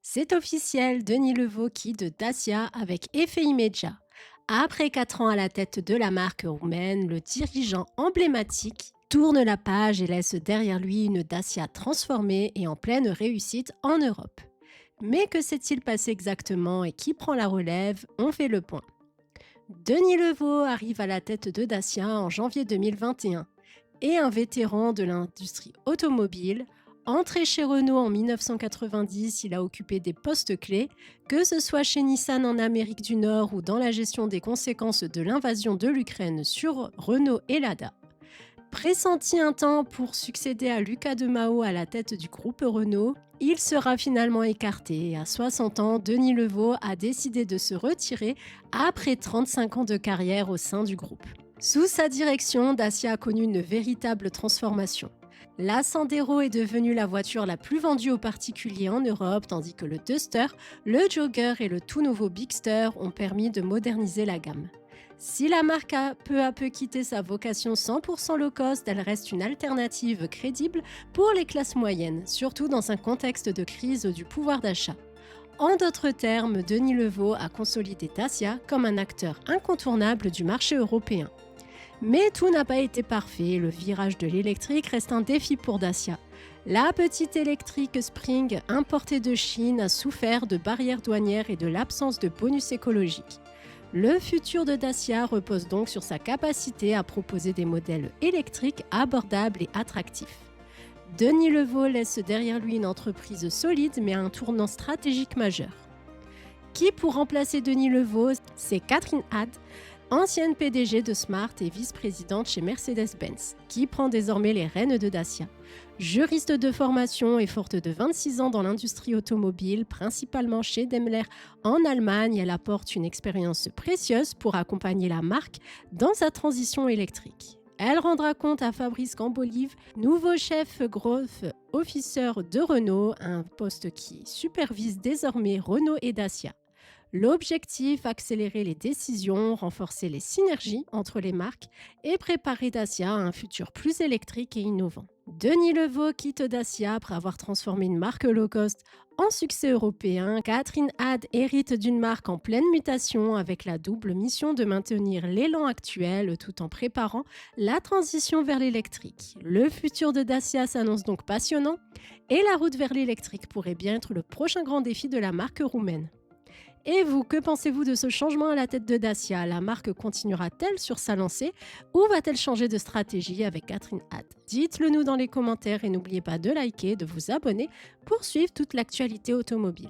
C'est officiel, Denis Levaux quitte Dacia avec effet immédiat. Après 4 ans à la tête de la marque roumaine, le dirigeant emblématique tourne la page et laisse derrière lui une Dacia transformée et en pleine réussite en Europe. Mais que s'est-il passé exactement et qui prend la relève? On fait le point. Denis Levaux arrive à la tête de Dacia en janvier 2021 et un vétéran de l'industrie automobile. Entré chez Renault en 1990, il a occupé des postes clés, que ce soit chez Nissan en Amérique du Nord ou dans la gestion des conséquences de l'invasion de l'Ukraine sur Renault et Lada. Pressenti un temps pour succéder à Luca de Mao à la tête du groupe Renault, il sera finalement écarté et à 60 ans, Denis Levaux a décidé de se retirer après 35 ans de carrière au sein du groupe. Sous sa direction, Dacia a connu une véritable transformation. La Sandero est devenue la voiture la plus vendue aux particuliers en Europe, tandis que le Duster, le Jogger et le tout nouveau Bigster ont permis de moderniser la gamme. Si la marque a peu à peu quitté sa vocation 100% low cost, elle reste une alternative crédible pour les classes moyennes, surtout dans un contexte de crise du pouvoir d'achat. En d'autres termes, Denis Levaux a consolidé Dacia comme un acteur incontournable du marché européen. Mais tout n'a pas été parfait, le virage de l'électrique reste un défi pour Dacia. La petite électrique Spring importée de Chine a souffert de barrières douanières et de l'absence de bonus écologiques. Le futur de Dacia repose donc sur sa capacité à proposer des modèles électriques abordables et attractifs. Denis Levaux laisse derrière lui une entreprise solide mais à un tournant stratégique majeur. Qui pour remplacer Denis Levaux? C'est Catherine Hadd, ancienne PDG de Smart et vice-présidente chez Mercedes-Benz, qui prend désormais les rênes de Dacia. Juriste de formation et forte de 26 ans dans l'industrie automobile, principalement chez Daimler en Allemagne, elle apporte une expérience précieuse pour accompagner la marque dans sa transition électrique. Elle rendra compte à Fabrice Cambolive, nouveau chef growth officer de Renault, un poste qui supervise désormais Renault et Dacia. L'objectif, accélérer les décisions, renforcer les synergies entre les marques et préparer Dacia à un futur plus électrique et innovant. Denis Levaux quitte Dacia après avoir transformé une marque low cost en succès européen. Catherine Hadd hérite d'une marque en pleine mutation avec la double mission de maintenir l'élan actuel tout en préparant la transition vers l'électrique. Le futur de Dacia s'annonce donc passionnant et la route vers l'électrique pourrait bien être le prochain grand défi de la marque roumaine. Et vous, que pensez-vous de ce changement à la tête de Dacia? La marque continuera-t-elle sur sa lancée ou va-t-elle changer de stratégie avec Catherine Hadd? Dites-le nous dans les commentaires et n'oubliez pas de liker, de vous abonner pour suivre toute l'actualité automobile.